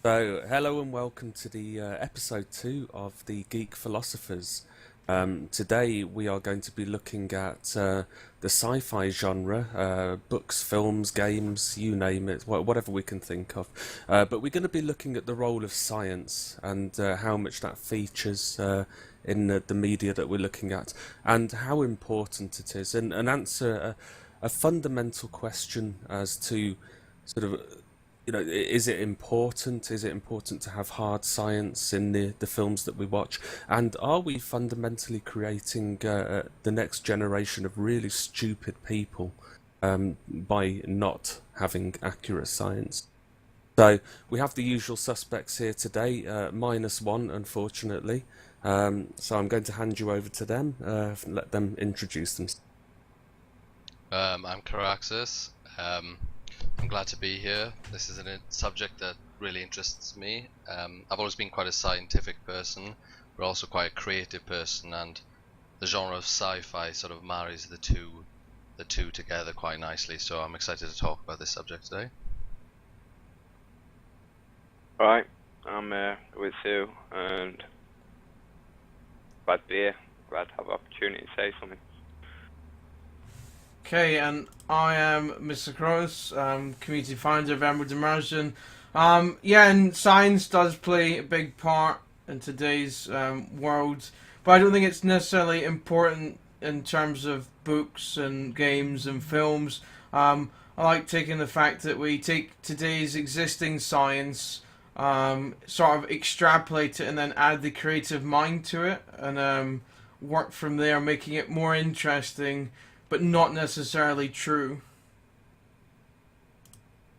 So, hello and welcome to the episode 2 of the Geek Philosophers. Today we are going to be looking at the sci-fi genre, books, films, games, you name it, whatever we can think of. But we're going to be looking at the role of science and how much that features in the media that we're looking at, and how important it is, and answer a fundamental question as to sort of is it important? Is it important to have hard science in the films that we watch? And are we fundamentally creating the next generation of really stupid people by not having accurate science? So we have the usual suspects here today, minus one, unfortunately. So I'm going to hand you over to them, let them introduce themselves. I'm Caraxis. I'm glad to be here. This is a subject that really interests me. I've always been quite a scientific person, but also quite a creative person, and the genre of sci-fi sort of marries the two together quite nicely. So I'm excited to talk about this subject today. Alright, I'm with Sue, and glad to be here. Glad to have the opportunity to say something. Okay, and I am Mr. Cross, community founder of Emerald Immersion. And science does play a big part in today's world, but I don't think it's necessarily important in terms of books and games and films. I like taking the fact that we take today's existing science, sort of extrapolate it, and then add the creative mind to it, and work from there, making it more interesting but not necessarily true.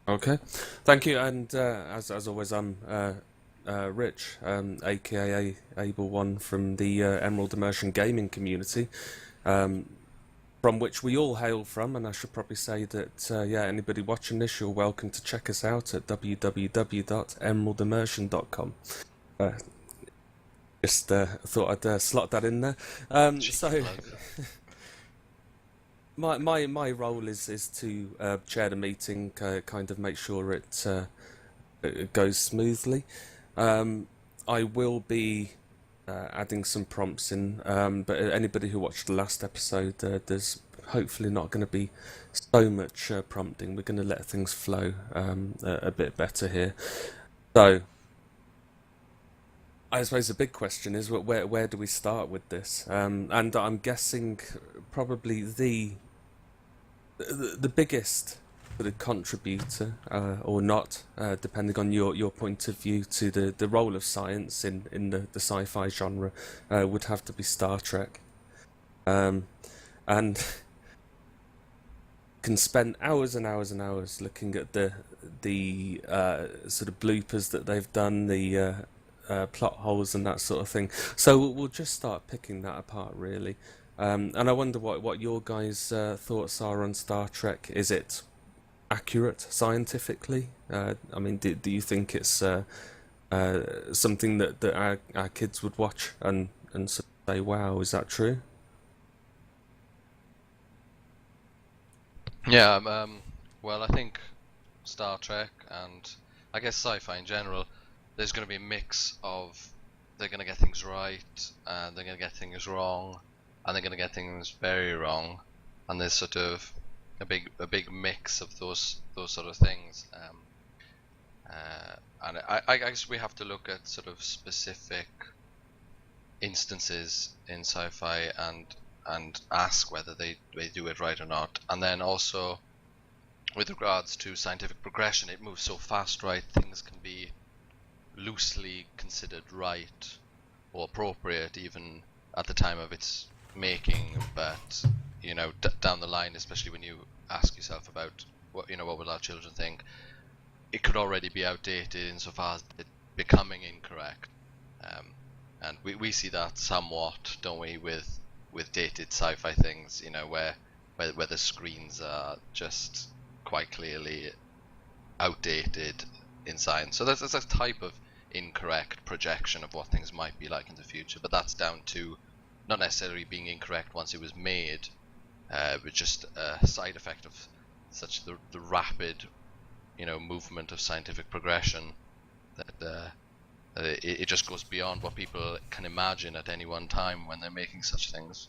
Okay, thank you. And as always, I'm Rich, aka Able One from the Emerald Immersion gaming community, from which we all hail from. And I should probably say that anybody watching this, you're welcome to check us out at www.emeraldimmersion.com. Just thought I'd slot that in there. So. My role is to chair the meeting, kind of make sure it goes smoothly. I will be adding some prompts in, but anybody who watched the last episode, there's hopefully not going to be so much prompting. We're going to let things flow a bit better here. So, I suppose the big question is where do we start with this? And I'm guessing probably the biggest sort of contributor, or not, depending on your point of view, to the role of science in the sci-fi genre, would have to be Star Trek. And can spend hours and hours and hours looking at the sort of bloopers that they've done, the plot holes and that sort of thing. So we'll just start picking that apart, really. And I wonder what your guys' thoughts are on Star Trek. Is it accurate scientifically? I mean, do you think it's something that our kids would watch and say, wow, is that true? Yeah. Well, I think Star Trek and I guess sci-fi in general, there's going to be a mix of they're going to get things right and they're going to get things wrong. And they're going to get things very wrong, and there's sort of a big mix of those sort of things. And I guess we have to look at sort of specific instances in sci-fi and ask whether they do it right or not. And then also, with regards to scientific progression, it moves so fast, right? Things can be loosely considered right or appropriate even at the time of its making, but down the line, especially when you ask yourself about what will our children think, it could already be outdated insofar as it becoming incorrect, and we see that somewhat, don't we, with dated sci-fi things, where the screens are just quite clearly outdated in science. So there's a type of incorrect projection of what things might be like in the future, but that's down to not necessarily being incorrect once it was made, but just a side effect of such the rapid, movement of scientific progression that it just goes beyond what people can imagine at any one time when they're making such things.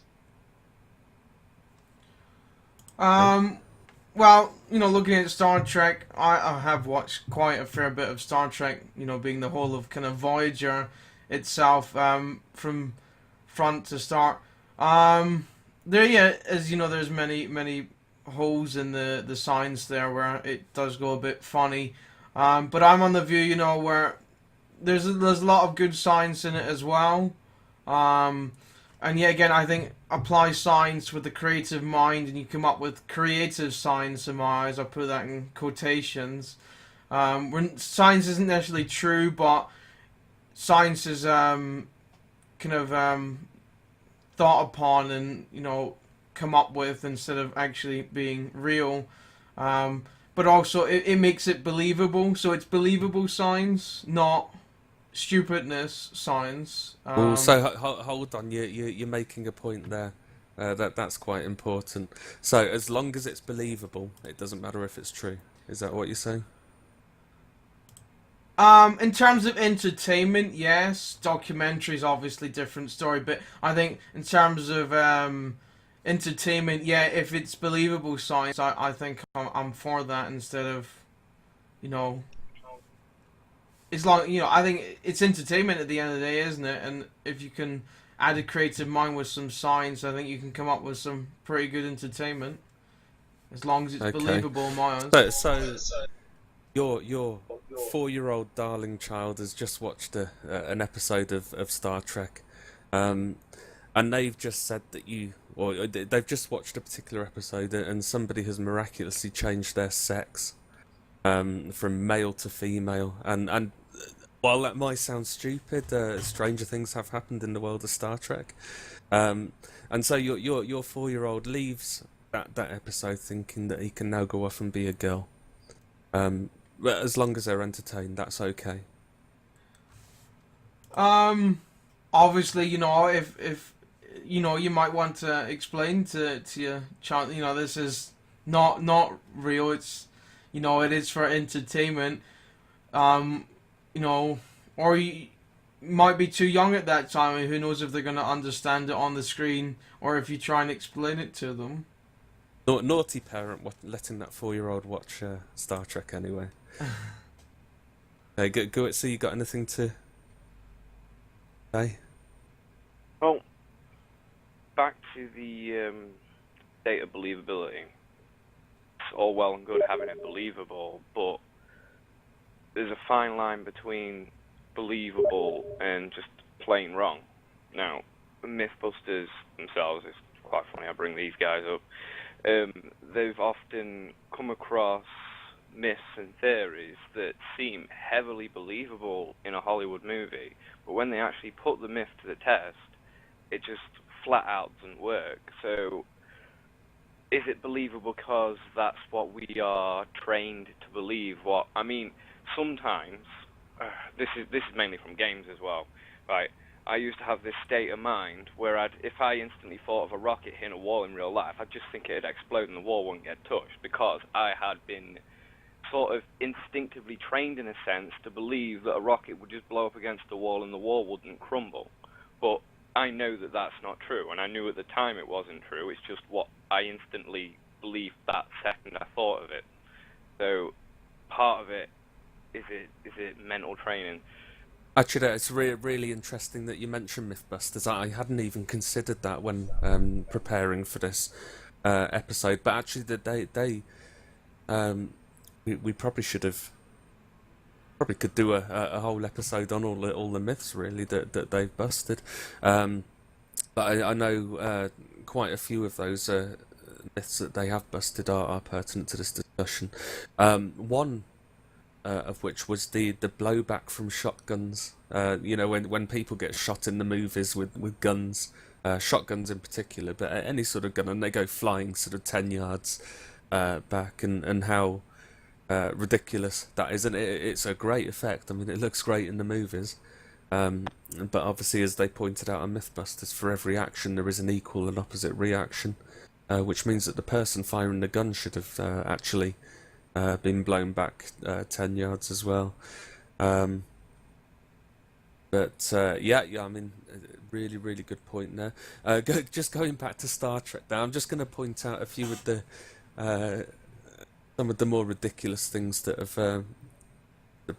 Well, looking at Star Trek, I have watched quite a fair bit of Star Trek, being the whole of kind of Voyager itself, from front to start. There's many holes in the science there where it does go a bit funny. But I'm on the view, where there's a lot of good science in it as well. And yet again, I think apply science with the creative mind, and you come up with creative science in my eyes. I put that in quotations. When science isn't necessarily true, but science is kind of thought upon and come up with instead of actually being real. But also it makes it believable. So it's believable science, not stupidness science. So hold on, you're making a point there. That's quite important. So as long as it's believable, it doesn't matter if it's true. Is that what you're saying? In terms of entertainment, yes. Documentaries obviously different story, but I think in terms of entertainment, yeah, if it's believable science, I think I'm for that instead of, it's like, I think it's entertainment at the end of the day, isn't it? And if you can add a creative mind with some science, I think you can come up with some pretty good entertainment, as long as it's believable in my eyes. So your 4-year-old darling child has just watched an episode of Star Trek, and they've just said that they've just watched a particular episode, and somebody has miraculously changed their sex from male to female, and while that might sound stupid, stranger things have happened in the world of Star Trek, and so your 4-year-old leaves that episode thinking that he can now go off and be a girl. But as long as they're entertained, that's okay. Obviously, if you might want to explain to your child, this is not real. It's it is for entertainment. Or you might be too young at that time, and who knows if they're going to understand it on the screen, or if you try and explain it to them. Naughty parent letting that 4-year-old watch Star Trek anyway. Go. So you got anything to say? Well, back to the state of believability. It's all well and good having it believable, but there's a fine line between believable and just plain wrong. Now, Mythbusters themselves, it's quite funny I bring these guys up, they've often come across myths and theories that seem heavily believable in a Hollywood movie, but when they actually put the myth to the test, it just flat out doesn't work. So, is it believable because that's what we are trained to believe? Sometimes, this is mainly from games as well, right? I used to have this state of mind where if I instantly thought of a rocket hitting a wall in real life, I'd just think it'd explode and the wall wouldn't get touched, because I had been sort of instinctively trained in a sense to believe that a rocket would just blow up against the wall and the wall wouldn't crumble. But I know that that's not true, and I knew at the time it wasn't true. It's just what I instantly believed that second I thought of it. So part of it is it mental training. Actually, it's really interesting that you mentioned Mythbusters. I hadn't even considered that when preparing for this episode. But actually, we probably should have could do a whole episode on all the myths really that they've busted. But I know quite a few of those myths that they have busted are pertinent to this discussion. One of which was the blowback from shotguns. When people get shot in the movies with guns, shotguns in particular, but any sort of gun, and they go flying sort of 10 yards back, and how ridiculous that is. And it's a great effect. I mean, it looks great in the movies. But obviously, as they pointed out on Mythbusters, for every action there is an equal and opposite reaction, which means that the person firing the gun should have actually been blown back 10 yards as well. But yeah, I mean, really, really good point there. Just going back to Star Trek now, I'm just going to point out a few of the some of the more ridiculous things that have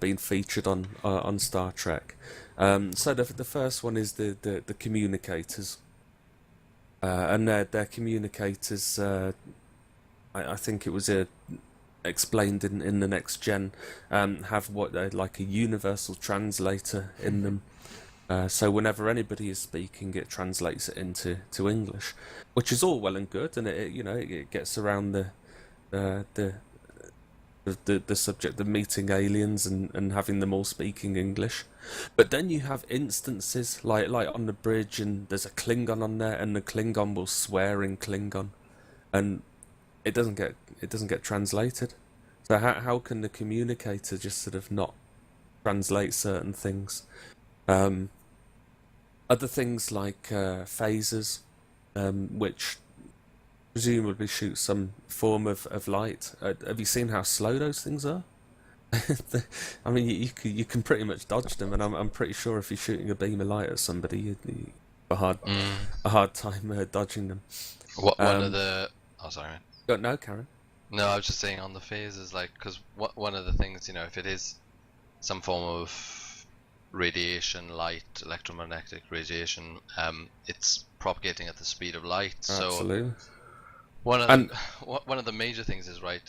been featured on Star Trek. So the first one is the communicators, and their communicators. I think it was explained in the next gen, have what like a universal translator in them. So whenever anybody is speaking, it translates it into English, which is all well and good, and it gets around the subject of meeting aliens and having them all speaking English. But then you have instances like on the bridge, and there's a Klingon on there, and the Klingon will swear in Klingon, and it doesn't get translated. So how can the communicator just sort of not translate certain things? Other things like phasers, which presumably shoot some form of light. Have you seen how slow those things are? I mean, you can pretty much dodge them, and I'm pretty sure if you're shooting a beam of light at somebody, you have a hard time dodging them. One of the... Oh, sorry, man. No, Karen. No, I was just saying on the phases, like, because one of the things, if it is some form of radiation, light, electromagnetic radiation, it's propagating at the speed of light. Absolutely. So one of the major things is, right,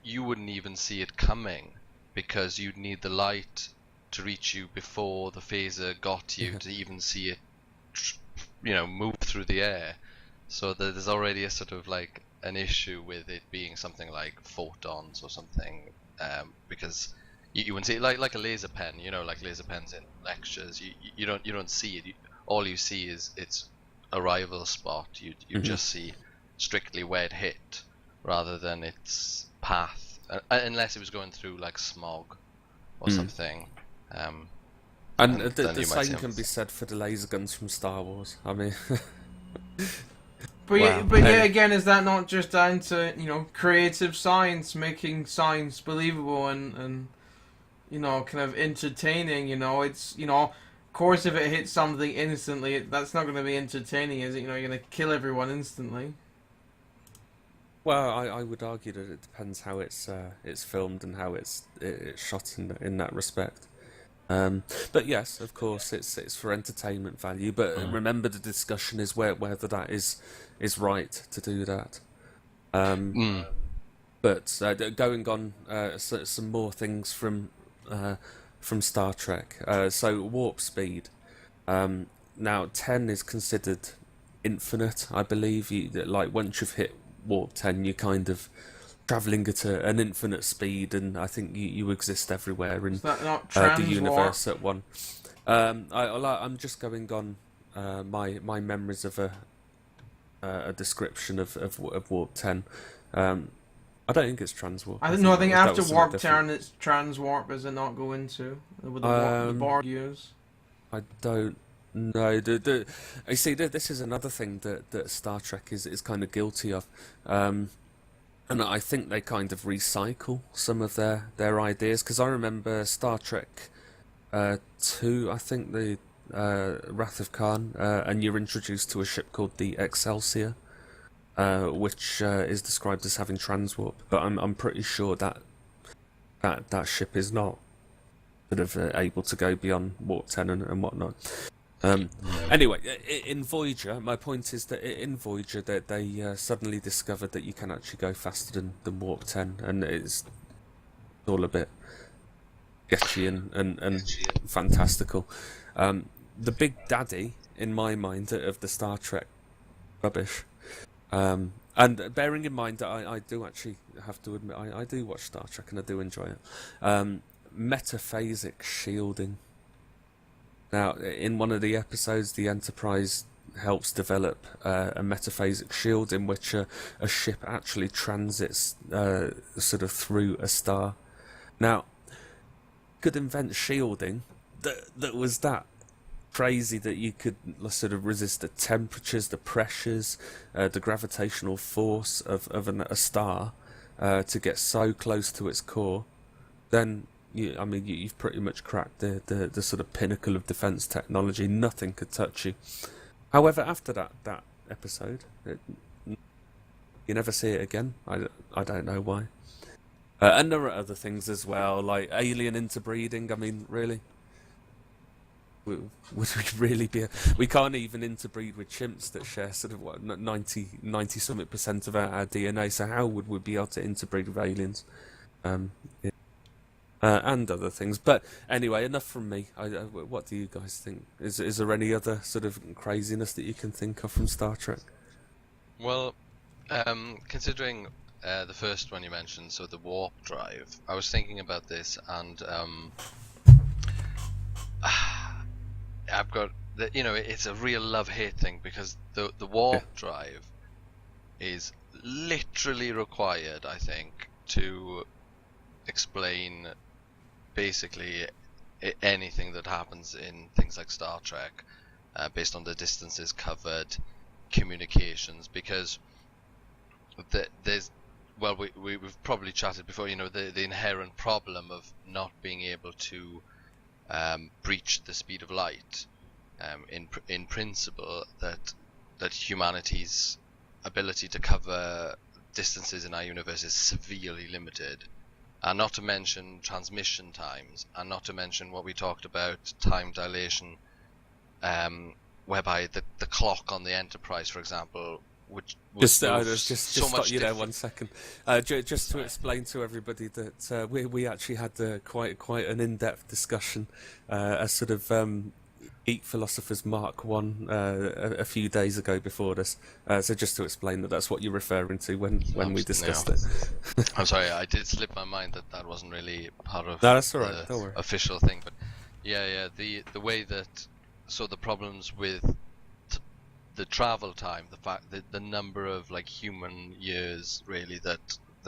you wouldn't even see it coming, because you'd need the light to reach you before the phaser got you to even see it, move through the air. So there's already a sort of like an issue with it being something like photons or something, because you wouldn't see it like a laser pen, like laser pens in lectures. You don't see it. All you see is its arrival spot. You just see strictly where it hit, rather than its path, unless it was going through like smog or something. And the same can be said for the laser guns from Star Wars. I mean. But wow. yeah, again, is that not just down to creative science, making science believable and kind of entertaining? It's of course, if it hits something instantly, that's not going to be entertaining, is it? You're going to kill everyone instantly. Well, I would argue that it depends how it's filmed and how it's shot in that respect. But yes, of course, it's for entertainment value. But remember, the discussion is whether that is right to do that. But going on, some more things from Star Trek. So warp speed. Now 10 is considered infinite, I believe. Like once you've hit warp 10, you're kind of travelling at an infinite speed, and I think you exist everywhere in the universe at one. I'm just going on my memories of a description of warp 10. I don't think it's transwarp. I think after warp 10 it's transwarp. Does it not go into with the Borg use? I don't know. You see, this is another thing that Star Trek is kind of guilty of. And I think they kind of recycle some of their ideas, because I remember Star Trek 2, I think the Wrath of Khan, and you're introduced to a ship called the Excelsior, which is described as having transwarp, but I'm pretty sure that ship is not sort of able to go beyond warp 10 and whatnot. Anyway, in Voyager, my point is that in Voyager that they suddenly discovered that you can actually go faster than warp 10, and it's all a bit sketchy and fantastical. The big daddy, in my mind, of the Star Trek rubbish. And bearing in mind that I do actually have to admit, I do watch Star Trek and I do enjoy it. Metaphasic shielding. Now, in one of the episodes, the Enterprise helps develop a metaphasic shield in which a ship actually transits sort of through a star. Now, could invent shielding that was that crazy that you could sort of resist the temperatures, the pressures, the gravitational force of a star to get so close to its core, then I mean, you've pretty much cracked the sort of pinnacle of defense technology. Nothing could touch you. However, after that episode, you never see it again. I don't know why. And there are other things as well, like alien interbreeding. I mean, really? Would we really be? We can't even interbreed with chimps that share sort of what 90 something% of our DNA. So how would we be able to interbreed with aliens? Yeah. And other things. But anyway, enough from me. What do you guys think? Is there any other sort of craziness that you can think of from Star Trek? Well, considering the first one you mentioned, so the warp drive, I was thinking about this, and I've got it's a real love-hate thing, because the warp drive is literally required, I think, to explain basically anything that happens in things like Star Trek, based on the distances covered, communications, because we've probably chatted before, the inherent problem of not being able to breach the speed of light, in principle, that humanity's ability to cover distances in our universe is severely limited, and not to mention transmission times, and not to mention what we talked about, time dilation, whereby the clock on the Enterprise, for example, which just so stop much you there 1 second. Just to explain to everybody that we actually had quite an in-depth discussion, a sort of Geek Philosophers Mark 1 a few days ago before this. So just to explain that's what you're referring to when we discussed it. I'm sorry, I did slip my mind that wasn't really part of that's all right. Don't worry. Official thing, but the way that, so the problems with the travel time, the fact that the number of like human years really that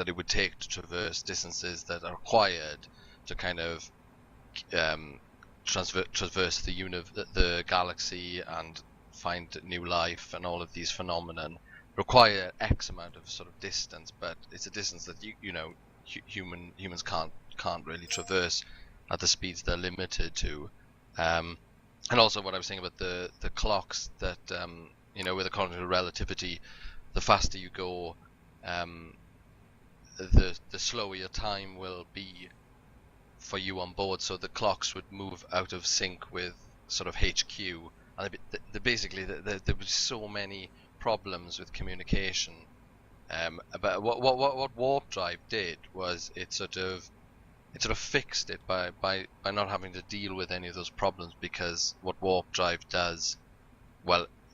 it would take to traverse distances that are required to kind of traverse the galaxy and find new life, and all of these phenomenon require X amount of sort of distance, but it's a distance that humans can't really traverse at the speeds they're limited to. And also what I was saying about the clocks, that with the cognitive relativity, the faster you go, the slower your time will be for you on board. So the clocks would move out of sync with sort of HQ, and there were so many problems with communication. But what warp drive did was it sort of fixed it by not having to deal with any of those problems, because what warp drive does,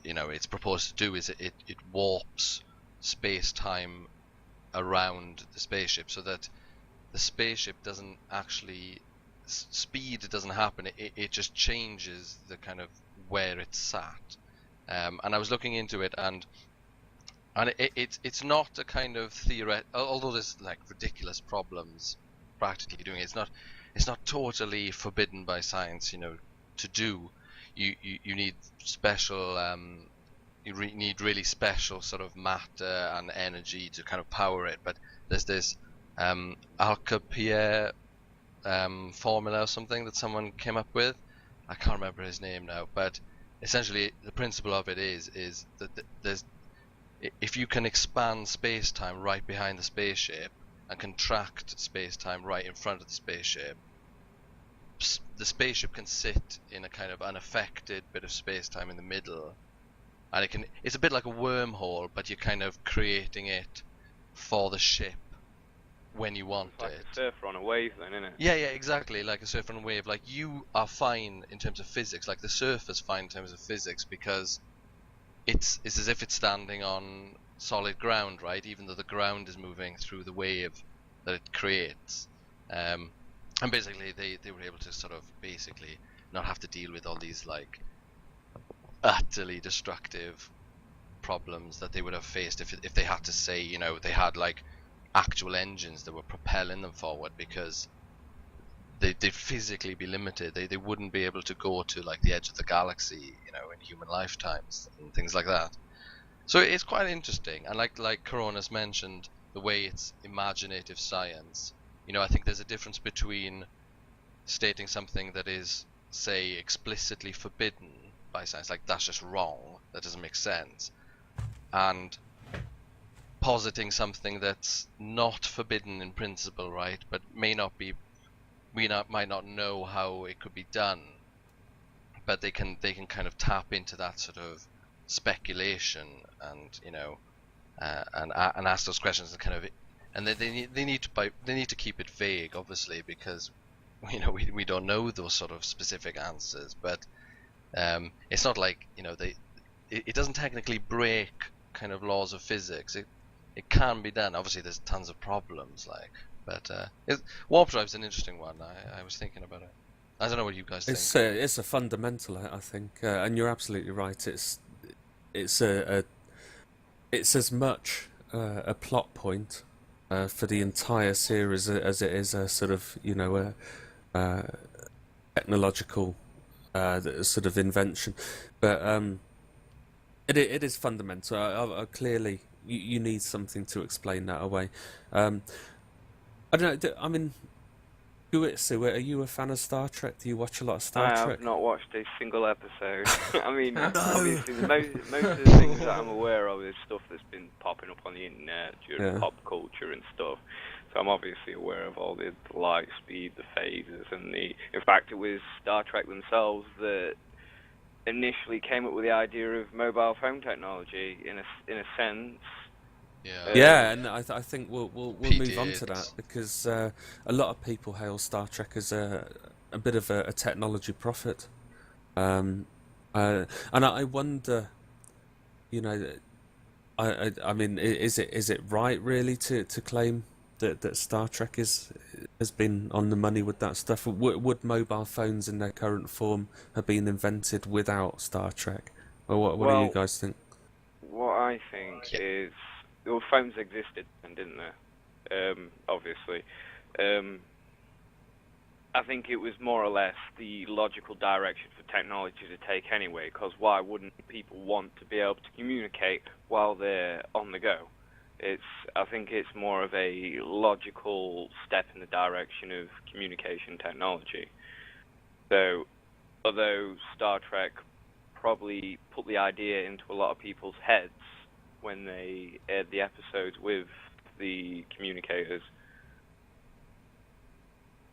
it's proposed to do, is it warps space-time around the spaceship, so that the spaceship doesn't actually speed doesn't happen. It just changes the kind of where it's sat. And I was looking into it, and it's not a kind of although there's like ridiculous problems practically doing it. It's not totally forbidden by science, to do. You need special need really special sort of matter and energy to kind of power it. But there's this Alcubierre formula or something that someone came up with. I can't remember his name now, but essentially the principle of it is that if you can expand space-time right behind the spaceship and contract space-time right in front of the spaceship can sit in a kind of unaffected bit of space-time in the middle, and it's a bit like a wormhole, but you're kind of creating it for the ship when you want like it. A surfer on a wave, then, isn't it? Yeah, exactly, like a surfer on a wave. Like, you are fine in terms of physics, like the surfer's fine in terms of physics, because it's as if it's standing on solid ground, right? Even though the ground is moving through the wave that it creates. And basically they were able to sort of basically not have to deal with all these like utterly destructive problems that they would have faced if they had to say, they had like actual engines that were propelling them forward, because they'd physically be limited. They wouldn't be able to go to like the edge of the galaxy, in human lifetimes and things like that. So it's quite interesting, and like Coronas mentioned, the way it's imaginative science. I think there's a difference between stating something that is, say, explicitly forbidden by science, like that's just wrong, that doesn't make sense, and positing something that's not forbidden in principle, right, but might not know how it could be done, but they can kind of tap into that sort of speculation, and and ask those questions, and kind of, and they need to keep it vague, obviously, because we don't know those sort of specific answers, but it's not like it doesn't technically break kind of laws of physics. It can be done. Obviously, there's tons of problems, but warp drive's an interesting one. I was thinking about it. I don't know what you guys think. It's a fundamental, I think, and you're absolutely right. It's as much a plot point for the entire series as it is a sort of a technological sort of invention, but it is fundamental. Clearly, you need something to explain that away. I don't know. I mean, Sue, are you a fan of Star Trek? Do you watch a lot of Star Trek? I have not watched a single episode. I mean, obviously, most of the things that I'm aware of is stuff that's been popping up on the internet during pop culture and stuff. So I'm obviously aware of all the light speed, the phases, and in fact, it was Star Trek themselves that initially came up with the idea of mobile phone technology in a sense. Yeah, and I think we'll move on to that, because a lot of people hail Star Trek as a bit of a technology prophet, and I wonder, I mean, is it right really to claim that Star Trek has been on the money with that stuff? Would mobile phones in their current form have been invented without Star Trek, or what do you guys think? What I think is, well, phones existed, didn't they? Obviously. I think it was more or less the logical direction for technology to take anyway, because why wouldn't people want to be able to communicate while they're on the go? I think it's more of a logical step in the direction of communication technology. So, although Star Trek probably put the idea into a lot of people's heads when they aired the episodes with the communicators.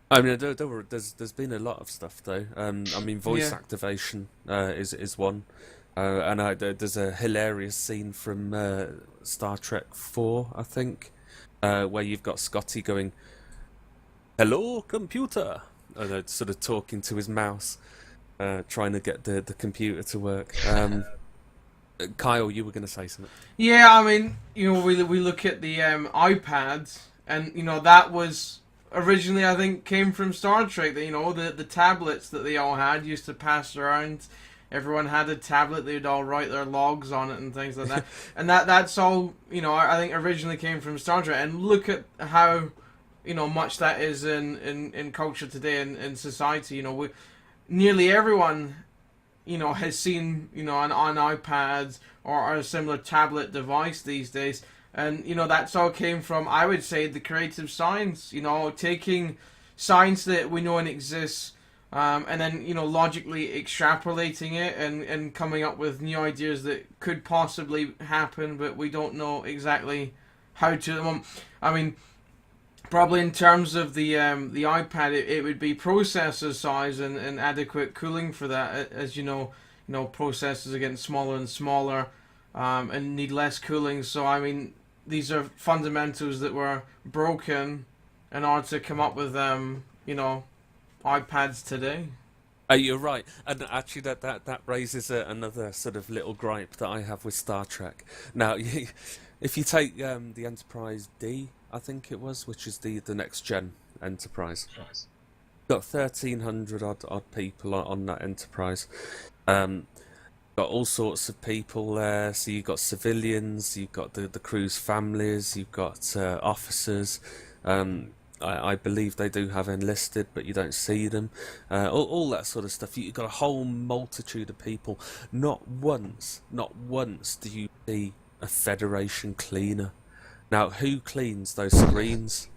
I mean, there's been a lot of stuff though. I mean, voice activation is one, and there's a hilarious scene from Star Trek 4, I think, where you've got Scotty going, "Hello, computer," and sort of talking to his mouse, trying to get the computer to work. Kyle, you were going to say something. Yeah, I mean, we look at the iPad, and that was originally, I think, came from Star Trek. The tablets that they all had used to pass around. Everyone had a tablet; they'd all write their logs on it and things like that. And that's all I think originally came from Star Trek. And look at how much that is in culture today and in society. Nearly everyone has seen an iPad or a similar tablet device these days, and that's all came from, I would say, the creative science. Taking science that we know and exists, and then logically extrapolating it and coming up with new ideas that could possibly happen, but we don't know exactly how to. I mean, probably in terms of the iPad, it would be processor size and adequate cooling for that. As processors are getting smaller and smaller, and need less cooling. So I mean, these are fundamentals that were broken in order to come up with iPads today. You're right, and actually that raises another sort of little gripe that I have with Star Trek. Now, if you take the Enterprise D, I think it was, which is the next gen Enterprise. Got 1,300 odd people on that Enterprise. Got all sorts of people there. So you've got civilians, you've got the crew's families, you've got officers. I believe they do have enlisted, but you don't see them. All that sort of stuff. You've got a whole multitude of people. Not once do you see a Federation cleaner. Now, who cleans those screens?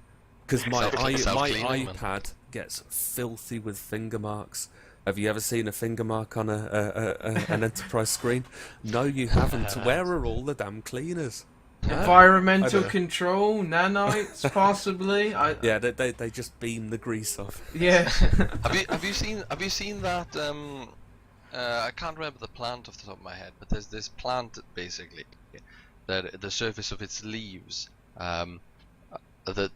Because my iPad gets filthy with finger marks. Have you ever seen a finger mark on an Enterprise screen? No, you haven't. Where are all the damn cleaners? Environmental control, nanites, possibly. Yeah, they just beam the grease off. Yeah. Have you seen that? I can't remember the plant off the top of my head, but there's this plant basically that the surface of its leaves, on the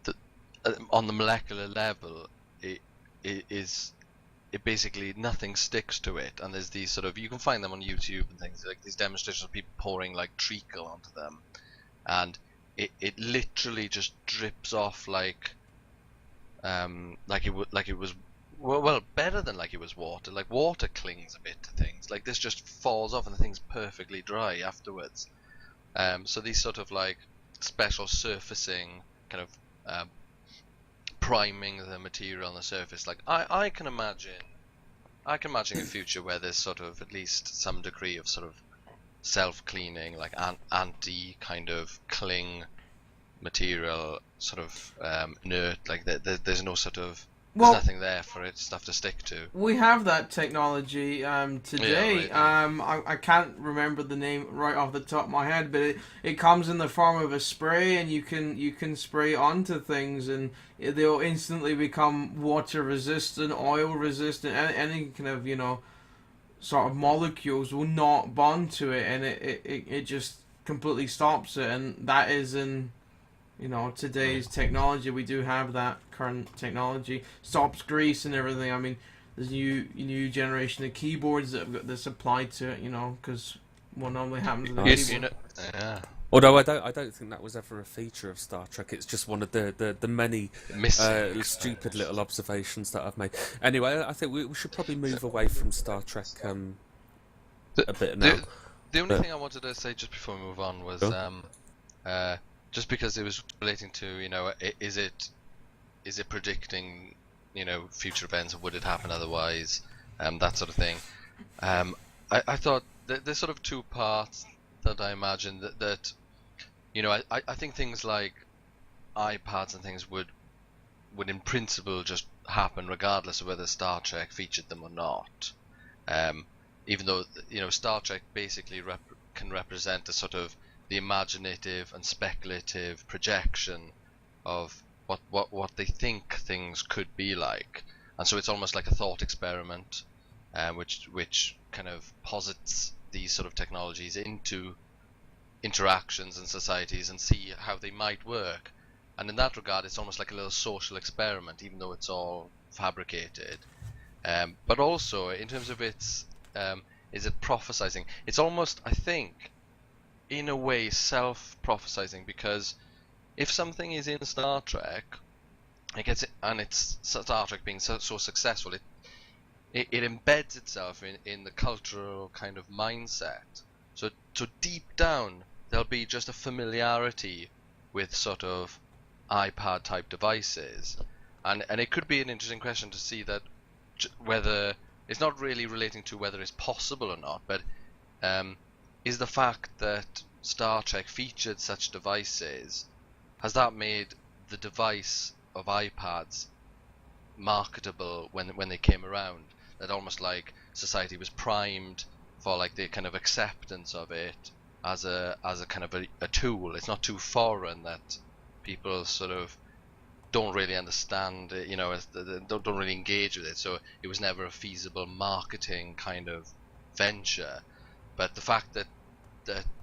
molecular level, it basically nothing sticks to it, and there's these sort of, you can find them on YouTube and things like these demonstrations of people pouring like treacle onto them, and it literally just drips off like it was well better than like it was water. Like water clings a bit to things. Like this just falls off and the thing's perfectly dry afterwards. So these sort of like special surfacing kind of priming the material on the surface. Like I can imagine a future where there's sort of at least some degree of sort of self-cleaning, like anti kind of cling material, sort of inert. Like there's no sort of there's nothing there for it stuff to stick to. We have that technology today. Yeah, right. I can't remember the name right off the top of my head, but it comes in the form of a spray, and you can spray onto things, and they'll instantly become water resistant, oil resistant, any kind of sort of molecules will not bond to it, and it just completely stops it, and that is in today's technology. We do have that current technology. Stops grease and everything. I mean, there's new generation of keyboards that have got this applied to it, because what normally happens with the keyboard. Yeah. Although I don't think that was ever a feature of Star Trek. It's just one of the many stupid little observations that I've made. Anyway, I think we should probably move away from Star Trek a bit now. The only thing I wanted to say just before we move on was just because it was relating to is it predicting future events, or would it happen otherwise, that sort of thing. I thought there's sort of two parts that I imagine that I think things like iPads and things would in principle just happen regardless of whether Star Trek featured them or not. Even though Star Trek basically can represent a sort of the imaginative and speculative projection of what they think things could be like, and so it's almost like a thought experiment, which kind of posits these sort of technologies into interactions and societies and see how they might work. And in that regard, it's almost like a little social experiment, even though it's all fabricated. But also, in terms of its, is it prophesizing? It's almost, I think, in a way, self-prophesizing, because if something is in Star Trek, and it's Star Trek being so successful, it embeds itself in the cultural kind of mindset. So deep down, there'll be just a familiarity with sort of iPad type devices, and it could be an interesting question to see that whether it's not really relating to whether it's possible or not, but is the fact that Star Trek featured such devices, has that made the device of iPads marketable when they came around? That almost like society was primed for like the kind of acceptance of it as a kind of a tool. It's not too foreign that people sort of don't really understand it, don't really engage with it. So it was never a feasible marketing kind of venture. But the fact that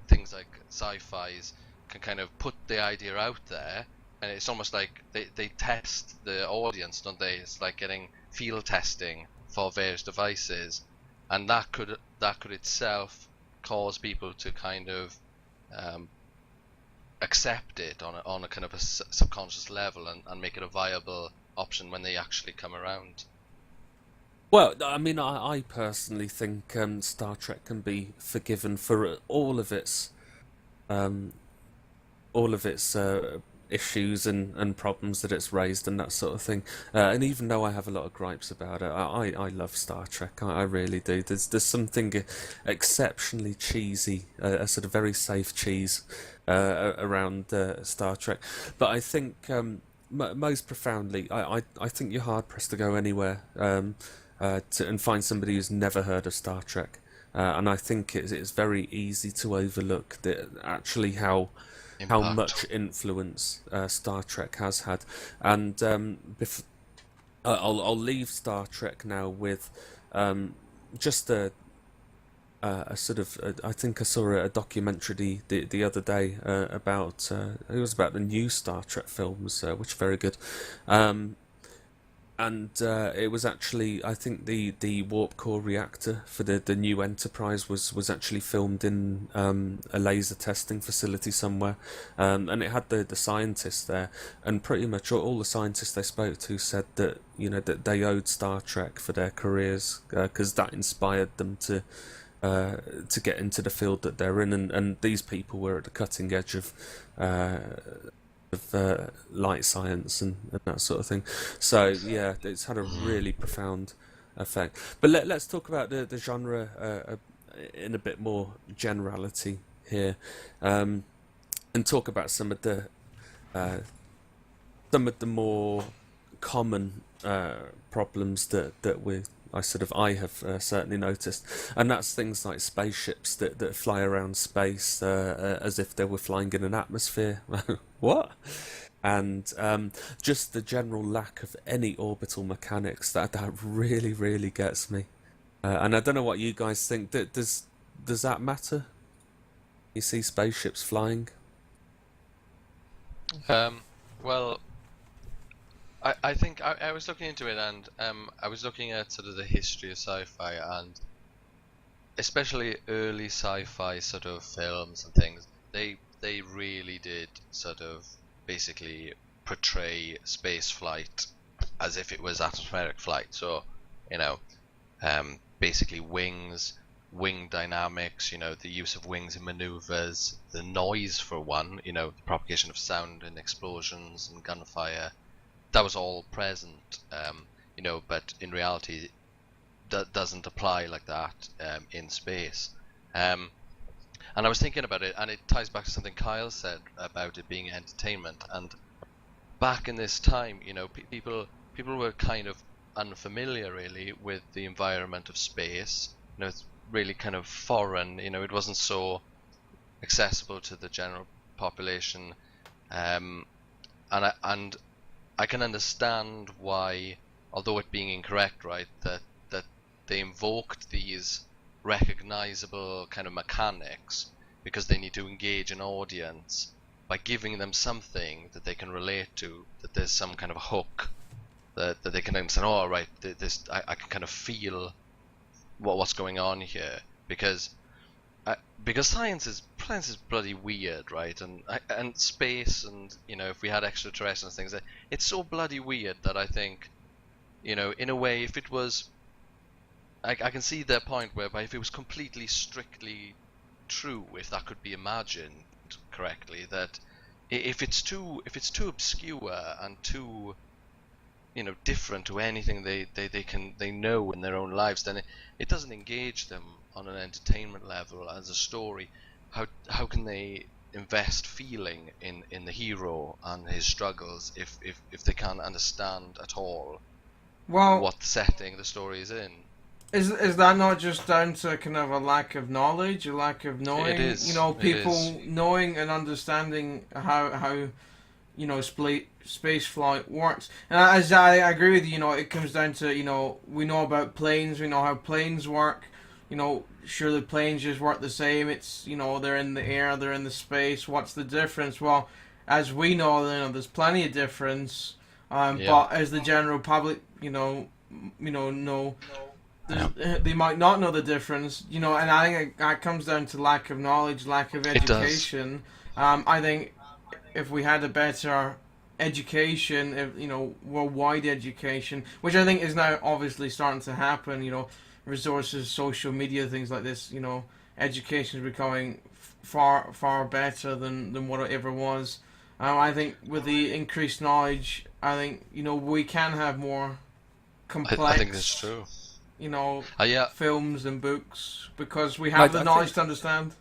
things like sci-fis can kind of put the idea out there, and it's almost like they test the audience, don't they? It's like getting field testing for various devices, and that could itself cause people to kind of accept it on a kind of a subconscious level, and make it a viable option when they actually come around. Well, I mean, I personally think Star Trek can be forgiven for all of its issues and problems that it's raised and that sort of thing. And even though I have a lot of gripes about it, I love Star Trek. I really do. There's something exceptionally cheesy, a sort of very safe cheese around Star Trek. But I think most profoundly, I think you're hard pressed to go anywhere and find somebody who's never heard of Star Trek. And I think it's very easy to overlook actually how Impact. much influence Star Trek has had. And I'll leave Star Trek now with just a sort of I think I saw a documentary the other day about it was about the new Star Trek films, which are very good. And it was actually, I think the warp core reactor for the new Enterprise was actually filmed in a laser testing facility somewhere, and it had the scientists there, and pretty much all the scientists they spoke to said that that they owed Star Trek for their careers because that inspired them to get into the field that they're in, and these people were at the cutting edge of light science and that sort of thing. So yeah, it's had a really profound effect. But let's talk about the genre in a bit more generality here, and talk about some of the more common problems that I have certainly noticed, and that's things like spaceships that fly around space as if they were flying in an atmosphere. What? And just the general lack of any orbital mechanics that really, really gets me. And I don't know what you guys think. Does that matter? You see spaceships flying? Well, I think I was looking into it, and I was looking at sort of the history of sci-fi, and especially early sci-fi sort of films and things. They really did sort of basically portray space flight as if it was atmospheric flight. So, basically wing dynamics, the use of wings in maneuvers, the noise for one, the propagation of sound and explosions and gunfire. That was all present, but in reality, that doesn't apply like that in space. And I was thinking about it, and it ties back to something Kyle said about it being entertainment. And back in this time, people were kind of unfamiliar really with the environment of space. It's really kind of foreign. It wasn't so accessible to the general population, and I can understand why, although it being incorrect, right, that they invoked these recognizable kind of mechanics because they need to engage an audience by giving them something that they can relate to, that there's some kind of hook that they can understand. Oh, right, I can kind of feel what's going on here, because science is bloody weird, right? And space, and if we had extraterrestrial things, it's so bloody weird that I think, in a way, if it was, I can see their point whereby if it was completely strictly true, if that could be imagined correctly, that if it's too obscure and too different to anything they know in their own lives, then it doesn't engage them on an entertainment level as a story. How can they invest feeling in the hero and his struggles if they can't understand at all what setting the story is in? Is that not just down to kind of a lack of knowledge, a lack of knowing? It is. People knowing and understanding how space flight works. And as I agree with you, it comes down to, we know about planes, we know how planes work. Sure, the planes just work the same. It's, they're in the air, they're in the space. What's the difference? Well, as we know, there's plenty of difference. But as the general public, know, they might not know the difference. And I think that comes down to lack of knowledge, lack of education. I think if we had a better education, worldwide education, which I think is now obviously starting to happen, resources, social media, things like this, education is becoming far, far better than what it ever was. I think with the increased knowledge, I think, we can have more complex, I think that's true. Films and books, because we have the knowledge to understand.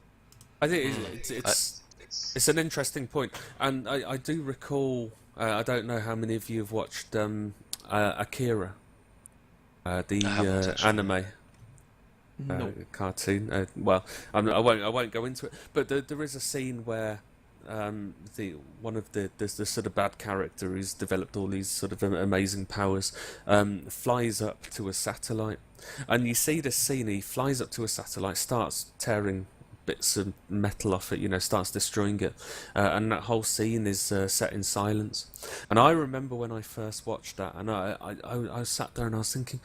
I think it's an interesting point, and I do recall I don't know how many of you have watched Akira, the I haven't actually. anime No. cartoon. Well, I won't go into it. But there is a scene where the one of the sort of bad character who's developed all these sort of amazing powers flies up to a satellite, and you see this scene. He flies up to a satellite, starts tearing bits of metal off it, starts destroying it, and that whole scene is set in silence. And I remember when I first watched that, and I sat there and I was thinking,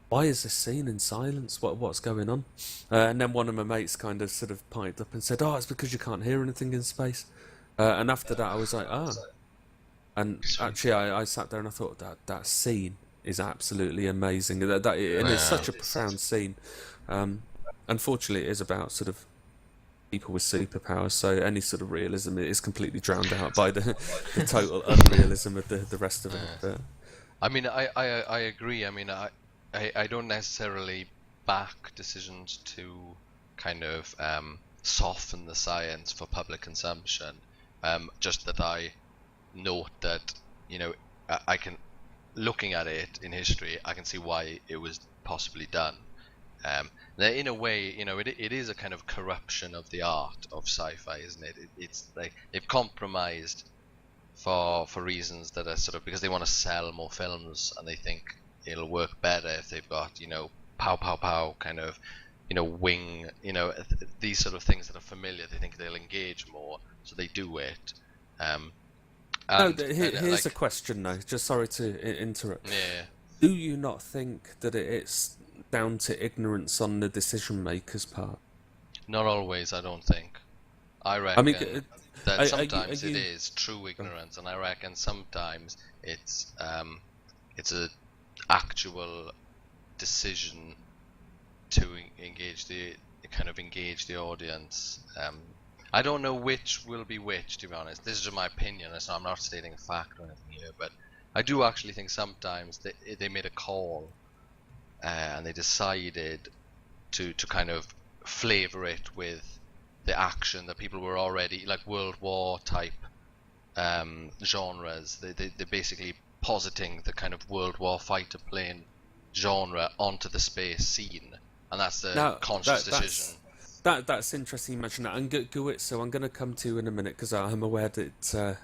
why is this scene in silence? What's going on? And then one of my mates kind of sort of piped up and said, "Oh, it's because you can't hear anything in space." And after that, I was like, "Ah." And actually, I sat there and I thought that scene is absolutely amazing. And it's such a profound scene. Unfortunately, it is about sort of people with superpowers, so any sort of realism is completely drowned out by the total unrealism of the rest of it. But I mean, I agree. I mean, I don't necessarily back decisions to kind of soften the science for public consumption. Just that I note that, I can, looking at it in history, I can see why it was possibly done. In a way, it is a kind of corruption of the art of sci-fi, isn't it? It's like they've compromised for reasons that are sort of because they want to sell more films, and they think it'll work better if they've got, pow pow pow kind of, wing, these sort of things that are familiar. They think they'll engage more, so they do it. Here's a question though. Just sorry to interrupt. Yeah. Do you not think that it's down to ignorance on the decision maker's part? Not always, I don't think. I reckon that sometimes it is true ignorance, and I reckon sometimes it's a actual decision to engage the audience. I don't know which will be which, to be honest. This is just my opinion, so I'm not stating a fact or anything here, but I do actually think sometimes they made a call and they decided to kind of flavor it with the action that people were already, like World War type genres. They're basically positing the kind of World War fighter plane genre onto the space scene, and that's the conscious decision. That's interesting you mentioned that. And Guit, so I'm going to come to you in a minute because I'm aware that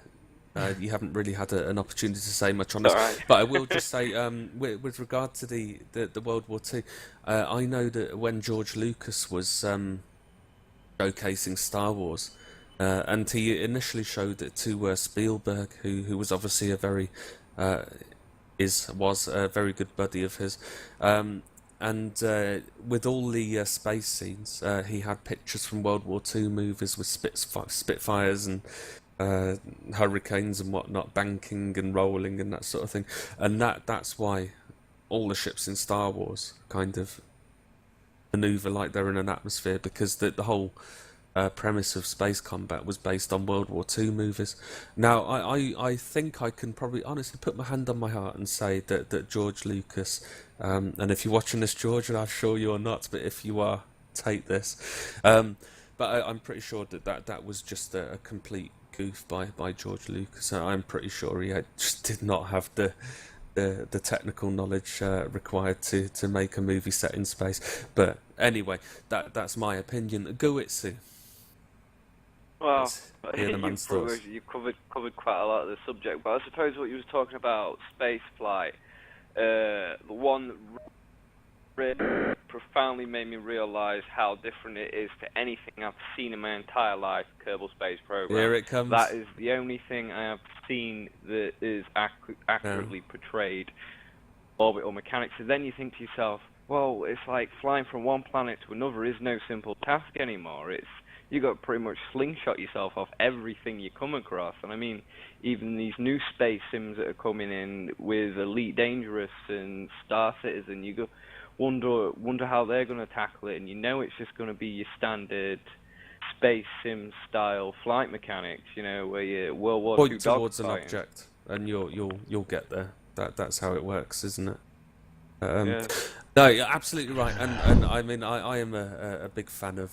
you haven't really had an opportunity to say much on this. Right. But I will just say, with regard to the World War II, I know that when George Lucas was showcasing Star Wars, and he initially showed it to Spielberg, who was obviously a very was a very good buddy of his. And with all the space scenes, he had pictures from World War II movies with Spitfires and hurricanes and whatnot, banking and rolling and that sort of thing. And that's why all the ships in Star Wars kind of maneuver like they're in an atmosphere, because the whole premise of space combat was based on World War II movies. Now, I think I can probably honestly put my hand on my heart and say that George Lucas, and if you're watching this, George, and I'm sure you're not, but if you are, take this. But I'm pretty sure that was just a complete goof by George Lucas. I'm pretty sure he just did not have the technical knowledge required to make a movie set in space. But anyway, that's my opinion. Goitsu. Well, hear the man's thoughts. you've covered quite a lot of the subject, but I suppose what you was talking about, space flight, the one really profoundly made me realise how different it is to anything I've seen in my entire life, Kerbal Space Program. Here it comes. That is the only thing I have seen that is accurately portrayed orbital mechanics. So then you think to yourself, well, it's like flying from one planet to another is no simple task anymore. You got to pretty much slingshot yourself off everything you come across. And I mean, even these new space sims that are coming in with Elite Dangerous and Star Citizen, you go wonder how they're going to tackle it. And it's just going to be your standard space sim style flight mechanics, where you World War II point towards an dogfighting. object and you'll get there. That's how it works, isn't it? Yeah. No, you're absolutely right. And I mean, I am a big fan of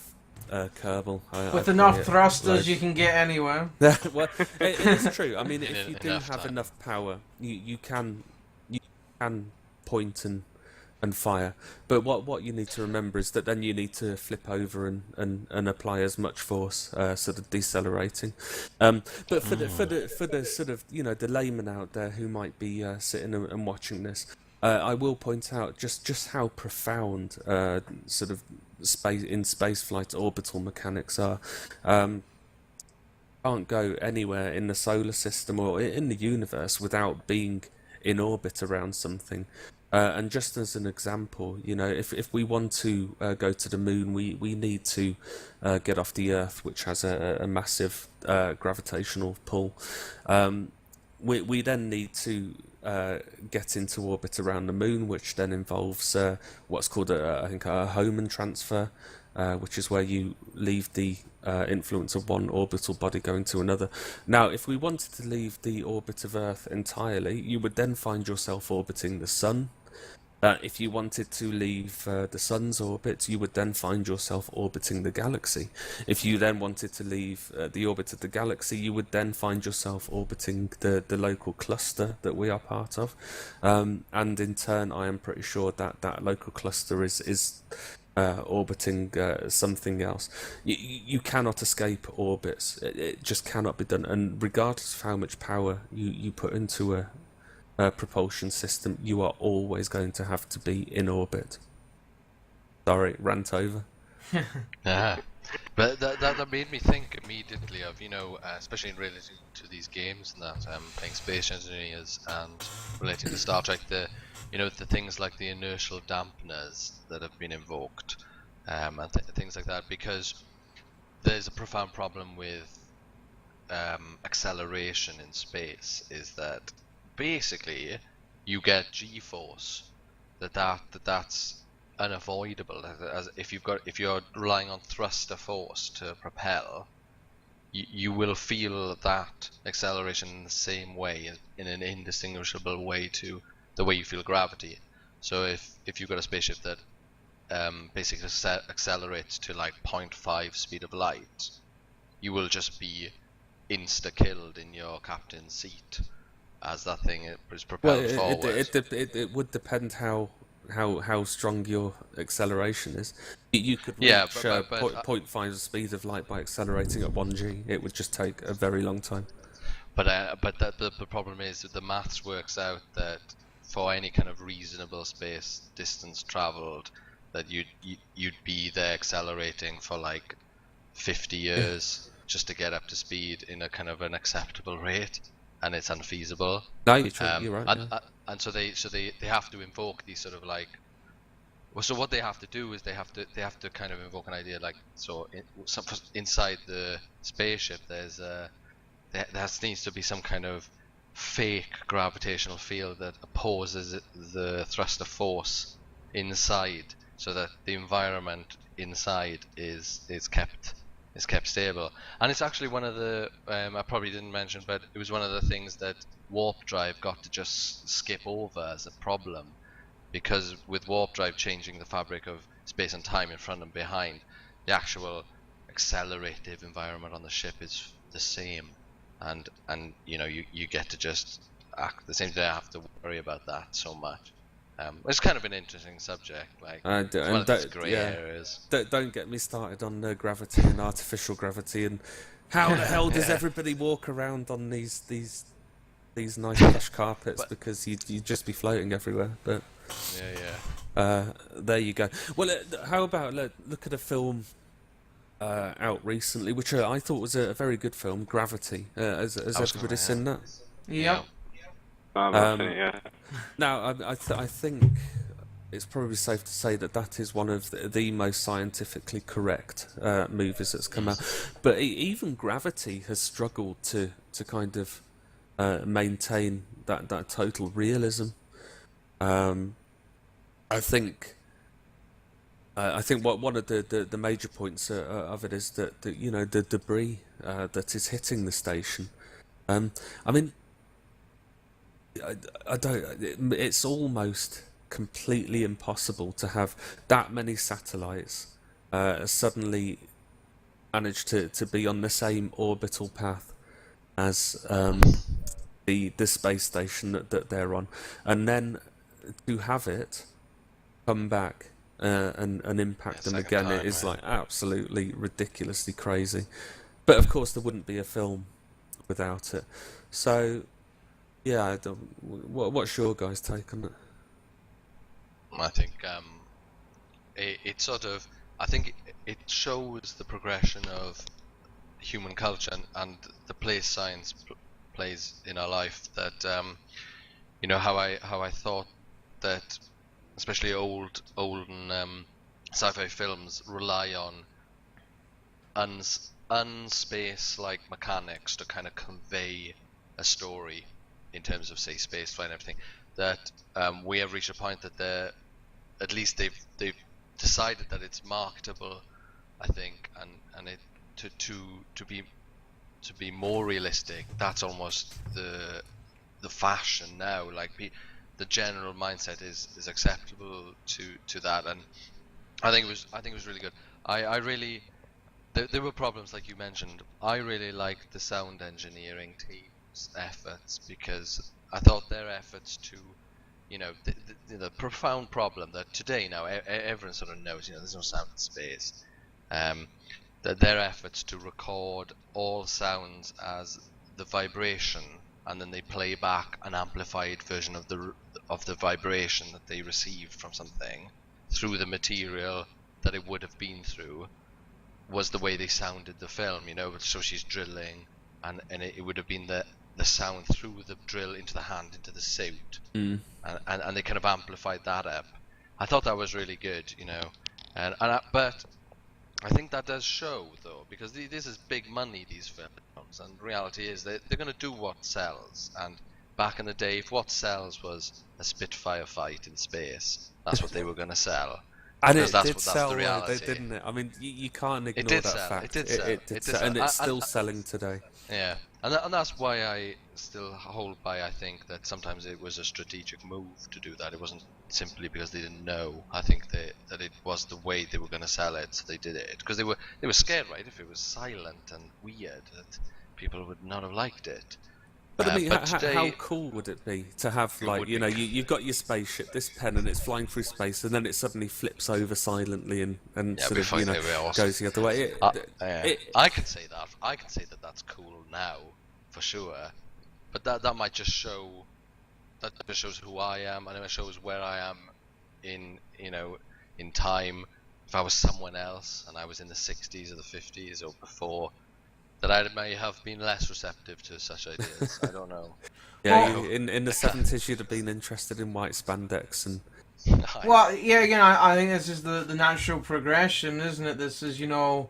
Kerbal. With I enough play it thrusters, loads. you can get anywhere. Well, it is true. I mean, if you do enough have time. enough power, you can point and fire. But what you need to remember is that then you need to flip over and apply as much force, sort of decelerating. But for the sort of the layman out there who might be sitting and watching this, I will point out just how profound sort of space flight orbital mechanics are. Can't go anywhere in the solar system or in the universe without being in orbit around something. And just as an example, if we want to go to the moon, we need to get off the Earth, which has a massive gravitational pull. We then need to get into orbit around the moon, which then involves what's called I think a Hohmann transfer, which is where you leave the influence of one orbital body going to another. Now, if we wanted to leave the orbit of Earth entirely, you would then find yourself orbiting the Sun. If you wanted to leave the Sun's orbit, you would then find yourself orbiting the galaxy. If you then wanted to leave the orbit of the galaxy, you would then find yourself orbiting the local cluster that we are part of. And in turn, I am pretty sure that local cluster is orbiting something else. You cannot escape orbits. It just cannot be done. And regardless of how much power you put into a propulsion system, you are always going to have to be in orbit. Sorry, rant over. Yeah. But that made me think immediately of, especially in relation to these games and that, playing Space Engineers and relating to Star Trek, the things like the inertial dampeners that have been invoked, and things like that, because there's a profound problem with acceleration in space, is that basically you get G-force that's unavoidable. As if you're relying on thruster force to propel, you will feel that acceleration in the same way, in an indistinguishable way to the way you feel gravity. So if you've got a spaceship that basically accelerates to like 0.5 speed of light, you will just be insta-killed in your captain's seat as that thing is propelled forward. It would depend how strong your acceleration is. You could reach Yeah, 0.5 speed of light by accelerating at 1g. It would just take a very long time. But the problem is that the maths works out that for any kind of reasonable space distance traveled, that you'd be there accelerating for like 50 years just to get up to speed in a kind of an acceptable rate, and it's unfeasible. No, you're right. And so they have to invoke these sort of like. Well, so what they have to do is they have to kind of invoke an idea like, so inside the spaceship there needs to be some kind of fake gravitational field that opposes the thrust of force inside, so that the environment inside is kept stable. And it's actually one of the I probably didn't mention, but it was one of the things that warp drive got to just skip over as a problem, because with warp drive changing the fabric of space and time in front and behind, the actual accelerative environment on the ship is the same, and you get to just act the same. You don't have to worry about that so much. It's kind of an interesting subject, like it's one of these grey areas. Don't get me started on gravity and artificial gravity and how the hell does everybody walk around on these nice plush carpets, because you'd just be floating everywhere. But there you go. Well, how about look at a film out recently, which I thought was a very good film, Gravity. Has everybody seen that? Yeah. Yeah. Now, I think it's probably safe to say that is one of the most scientifically correct movies that's come out. But even Gravity has struggled to kind of maintain that total realism. I think one of the major points of it is that the debris that is hitting the station. I mean, I don't. It's almost completely impossible to have that many satellites suddenly manage to be on the same orbital path as the space station that they're on, and then to have it come back and impact them second again, time, it is yeah. like absolutely ridiculously crazy. But of course, there wouldn't be a film without it. So, yeah, what's your guys' take on it? I think it sort of, I think it shows the progression of human culture and the place science plays in our life. That you know, how I thought that especially old and sci-fi films rely on unspace like mechanics to kind of convey a story in terms of, say, space flight and everything. That we have reached a point that at least they've decided that it's marketable, I think, and it to be more realistic. That's almost the fashion now. Like the general mindset is acceptable to that, and I think it was really good. I really there were problems like you mentioned. I really liked the sound engineering team's efforts, because I thought their efforts to, you know, the profound problem that today now everyone sort of knows, you know, there's no sound in space. That their efforts to record all sounds as the vibration, and then they play back an amplified version of the vibration that they received from something through the material that it would have been through, was the way they sounded the film, you know. So she's drilling, and it would have been the sound through the drill into the hand, into the suit, and they kind of amplified that up. I thought that was really good, you know, but I think that does show, though, because this is big money, these films, and reality is they're going to do what sells. And back in the day, if what sells was a Spitfire fight in space, that's what they were going to sell. And Because it that's did what, sell, the reality. didn't it? I mean, you can't ignore did that sell, fact. it did sell, It did it did sell, sell. and it's still selling today. Yeah, and that's why I still hold by. I think that sometimes it was a strategic move to do that. It wasn't simply because they didn't know. I think that it was the way they were going to sell it, so they did it. Because they were scared, right? If it was silent and weird, that people would not have liked it. But I mean, today, how cool would it be to have, like, you know, you've got your spaceship, this pen, and it's flying through space, and then it suddenly flips over silently and yeah, sort of, you know, awesome. goes the other way. I can say that. I can say that that's cool now, for sure. But that might just show. That just shows who I am, and it shows where I am in, you know, in time. If I was someone else and I was in the 60s or the 50s or before, that I may have been less receptive to such ideas. I don't know. Yeah, in the 70s you'd have been interested in white spandex and... Well, yeah, again, I think this is the natural progression, isn't it? This is, you know,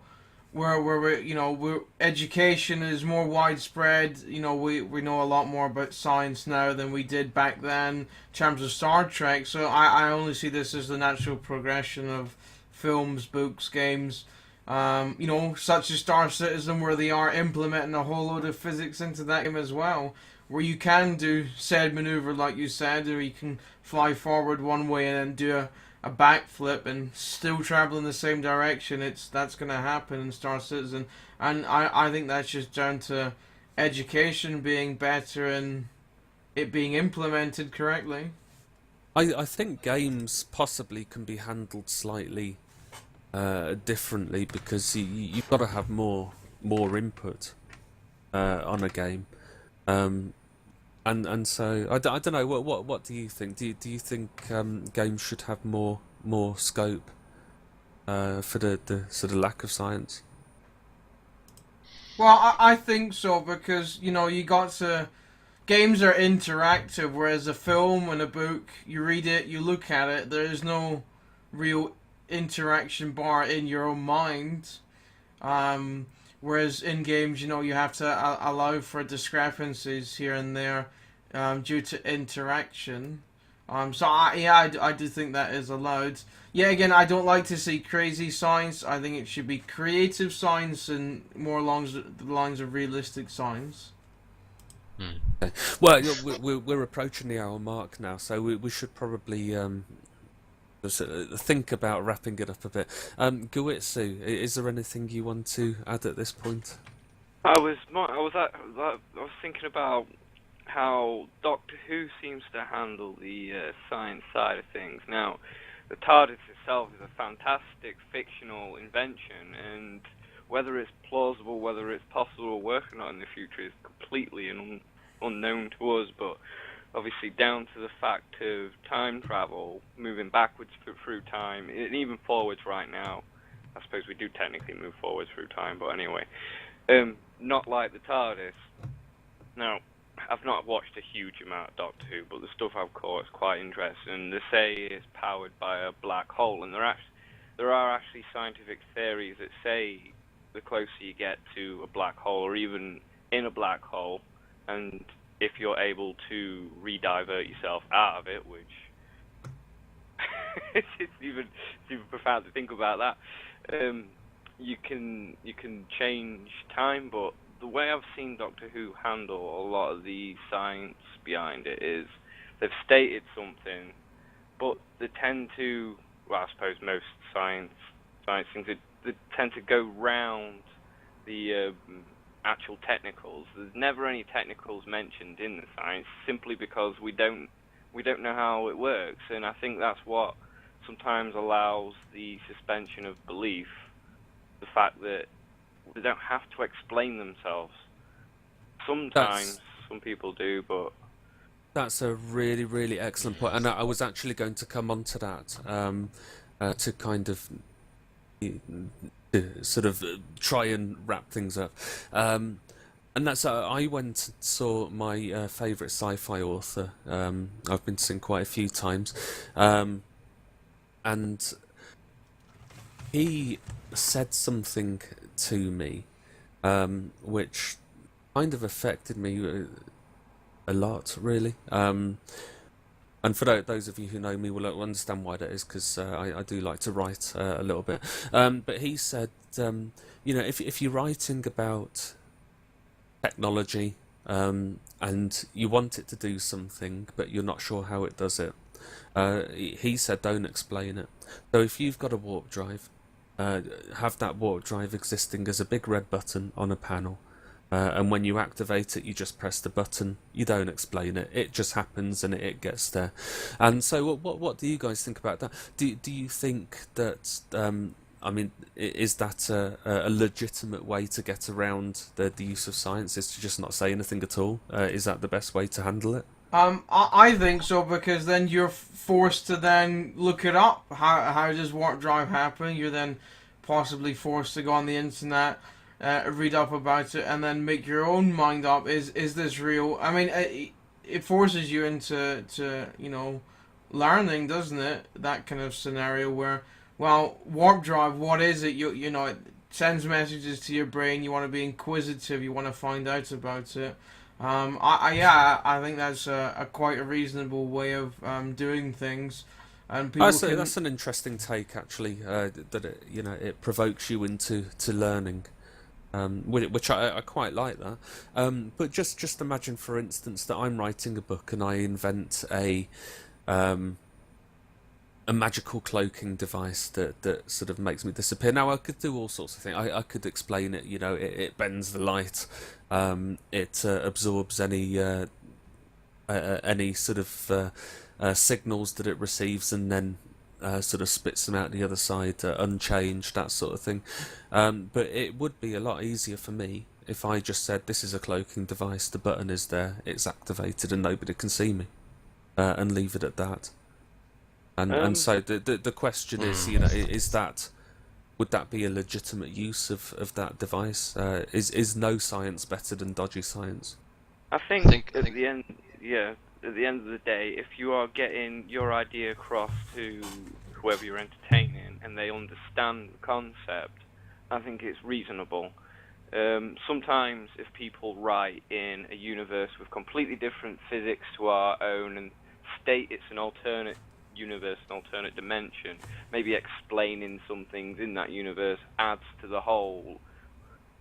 where we're, you know, education is more widespread. You know, we know a lot more about science now than we did back then in terms of Star Trek. So I only see this as the natural progression of films, books, games. You know, such as Star Citizen, where they are implementing a whole load of physics into that game as well, where you can do said maneuver like you said, or you can fly forward one way and then do a backflip and still travel in the same direction. That's going to happen in Star Citizen, and I think that's just down to education being better and it being implemented correctly. I think games possibly can be handled slightly differently, because you've got to have more input on a game, and so I don't know, what do you think? Do you think games should have more scope for the sort of lack of science? Well, I think so, because, you know, you got to... Games are interactive, whereas a film and a book, you read it, you look at it, there is no real interaction bar in your own mind. Whereas in games, you know, you have to allow for discrepancies here and there due to interaction. So I do think that is allowed. Yeah, again, I don't like to see crazy science. I think it should be creative science and more along the lines of realistic science. Okay. Well, we're approaching the hour mark now, so we should probably think about wrapping it up a bit. Guitsu, is there anything you want to add at this point? I was thinking about how Doctor Who seems to handle the science side of things. Now, the TARDIS itself is a fantastic fictional invention, and whether it's plausible, whether it's possible to work or not in the future is completely unknown to us, but obviously down to the fact of time travel, moving backwards through time, and even forwards right now. I suppose we do technically move forwards through time, but anyway. Not like the TARDIS. Now, I've not watched a huge amount of Doctor Who, but the stuff I've caught is quite interesting. They say it's powered by a black hole, and there are actually scientific theories that say the closer you get to a black hole, or even in a black hole, and if you're able to re-divert yourself out of it, which it's even profound to think about that. You can change time, but the way I've seen Doctor Who handle a lot of the science behind it is they've stated something, but they tend to, well, I suppose most science things, they tend to go round the actual technicals. There's never any technicals mentioned in the science, simply because we don't know how it works, and I think that's what sometimes allows the suspension of belief. The fact that they don't have to explain themselves. Sometimes some people do, but that's a really, really excellent point, and I was actually going to come on to that to kind of sort of try and wrap things up. And that's I went and saw my favourite sci-fi author. I've been seeing quite a few times, and he said something to me which kind of affected me a lot, really. And for those of you who know me will understand why that is, because I do like to write a little bit. But he said, if you're writing about technology and you want it to do something, but you're not sure how it does it, he said, don't explain it. So if you've got a warp drive, have that warp drive existing as a big red button on a panel, and when you activate it, you just press the button. You don't explain it; it just happens and it gets there. And so, what do you guys think about that? Do you think that? I mean, is that a legitimate way to get around the use of science? Is to just not say anything at all? Is that the best way to handle it? I think so, because then you're forced to then look it up. How does warp drive happen? You're then possibly forced to go on the internet, read up about it, and then make your own mind up. Is this real? I mean, it forces you into learning, doesn't it? That kind of scenario where, well, warp drive, what is it? You know, it sends messages to your brain. You want to be inquisitive. You want to find out about it. I think that's quite a reasonable way of doing things, and people that's an interesting take, actually. That it provokes you into learning, which I quite like that. But just imagine, for instance, that I'm writing a book and I invent a magical cloaking device that sort of makes me disappear. Now, I could do all sorts of things. I could explain it. It bends the light. It absorbs any sort of signals that it receives, and then sort of spits them out the other side unchanged, that sort of thing. But it would be a lot easier for me if I just said, this is a cloaking device, the button is there, it's activated, and nobody can see me, and leave it at that. And so the question is, would that be a legitimate use of that device? Is no science better than dodgy science? I think at the end of the day, if you are getting your idea across to whoever you're entertaining and they understand the concept, I think it's reasonable. Sometimes if people write in a universe with completely different physics to our own and state it's an alternate universe, an alternate dimension, maybe explaining some things in that universe adds to the whole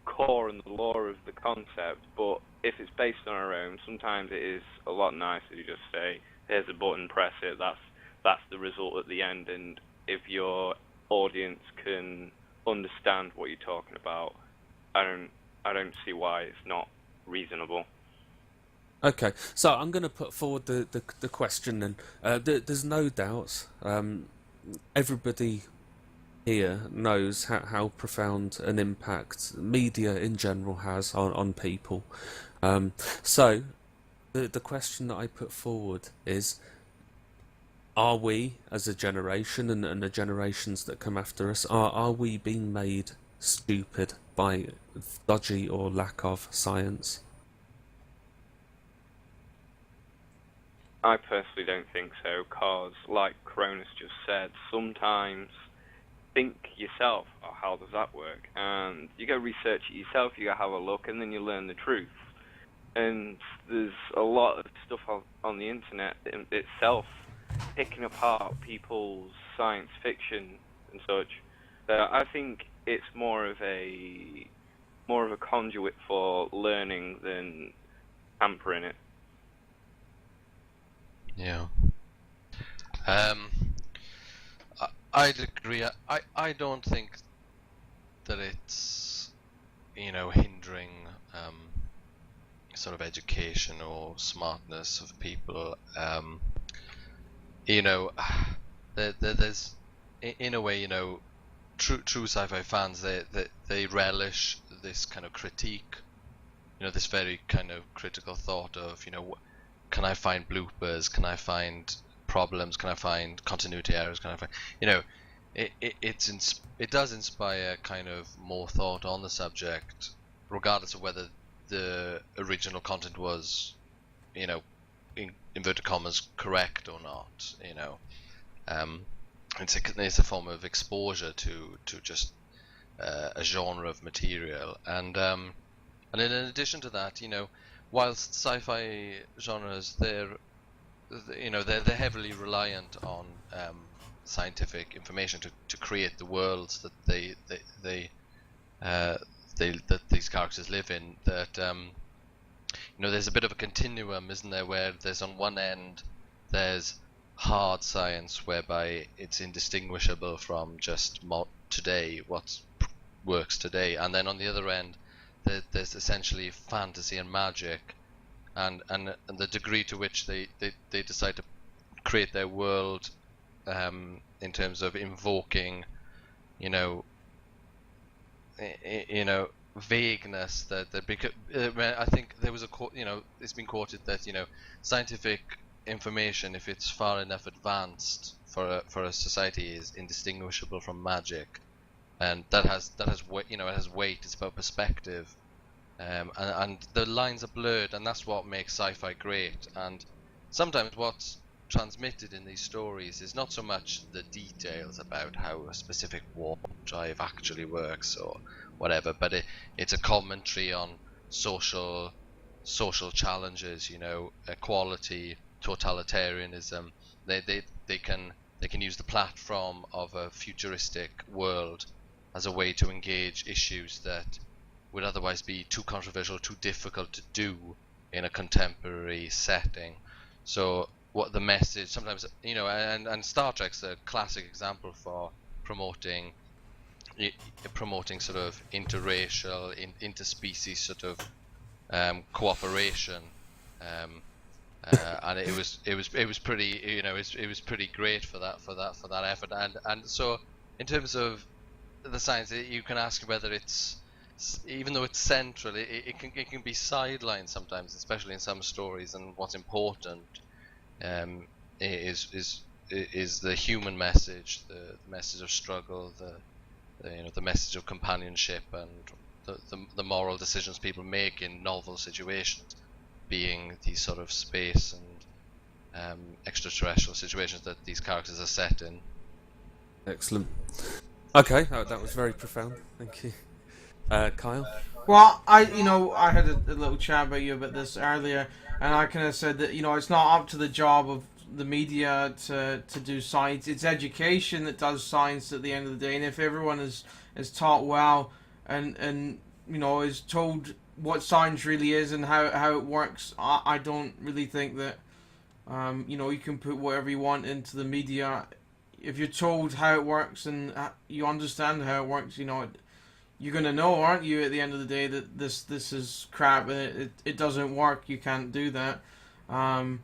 core and the lore of the concept. But if it's based on our own, sometimes it is a lot nicer to just say, here's a button, press it, that's that's the result at the end. And if your audience can understand what you're talking about, I don't see why it's not reasonable. Okay, so I'm going to put forward the question then. There's no doubt. Everybody here knows how profound an impact media in general has on people. So the question that I put forward is, are we, as a generation, and the generations that come after us, are we being made stupid by dodgy or lack of science? I personally don't think so, because, like Cronus just said, sometimes think yourself, oh, how does that work? And you go research it yourself, you go have a look, and then you learn the truth. And there's a lot of stuff on the internet itself picking apart people's science fiction and such. I think it's more of a conduit for learning than hampering it. Yeah. I'd agree. I don't think that it's, hindering sort of education or smartness of people. There's, in a way, true sci-fi fans, they relish this kind of critique, this very kind of critical thought of, can I find bloopers? Can I find problems? Can I find continuity errors? Can I find, it does inspire kind of more thought on the subject, regardless of whether the original content was, in inverted commas, correct or not. It's a form of exposure to just a genre of material, and in addition to that, whilst sci-fi genres, they're heavily reliant on scientific information to create the worlds that that these characters live in. That there's a bit of a continuum, isn't there, where there's on one end there's hard science whereby it's indistinguishable from just today, what works today, and then on the other end there's essentially fantasy and magic, and the degree to which they decide to create their world in terms of invoking vagueness that because I think there was a quote, it's been quoted that scientific information, if it's far enough advanced for a society, is indistinguishable from magic, and that has weight. It has weight. It's about perspective, and the lines are blurred, and that's what makes sci-fi great. And sometimes what's transmitted in these stories is not so much the details about how a specific warp drive actually works or whatever, but it's a commentary on social challenges, equality, totalitarianism. They can use the platform of a futuristic world as a way to engage issues that would otherwise be too controversial, too difficult to do in a contemporary setting. So what the message sometimes, and Star Trek's a classic example for promoting sort of interracial, interspecies sort of cooperation, and it was pretty, it was pretty great for that effort. And so in terms of the science, you can ask whether it's, even though it's central, it can be sidelined sometimes, especially in some stories. And what's important is the human message, the message of struggle, the message of companionship, and the moral decisions people make in novel situations, being these sort of space and extraterrestrial situations that these characters are set in. Excellent. Okay, that was very profound. Thank you, Kyle. Well, I had a little chat about you about this earlier, and I kind of said that it's not up to the job of the media to do science. It's education that does science at the end of the day, and if everyone is taught well and is told what science really is and how it works, I don't really think that You can put whatever you want into the media. If you're told how it works and you understand how it works, you're gonna know, aren't you? At the end of the day, that this is crap and it doesn't work. You can't do that. You're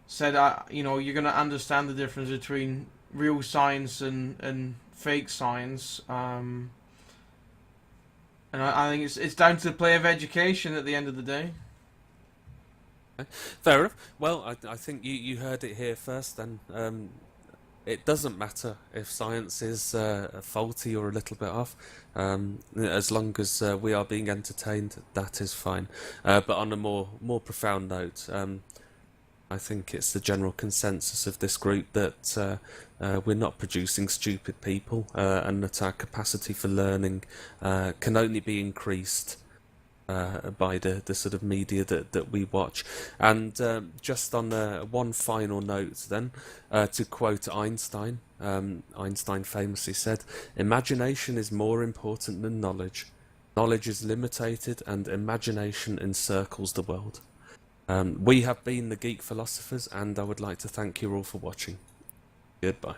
gonna understand the difference between real science and fake science. And I think it's down to the play of education at the end of the day. Fair enough. Well, I think you heard it here first then. It doesn't matter if science is faulty or a little bit off, as long as we are being entertained, that is fine. But on a more profound note, I think it's the general consensus of this group that we're not producing stupid people, and that our capacity for learning can only be increased by the sort of media that we watch. And just on one final note then, to quote Einstein, Einstein famously said, "Imagination is more important than knowledge. Knowledge is limited and imagination encircles the world." We have been the Geek Philosophers, and I would like to thank you all for watching. Goodbye.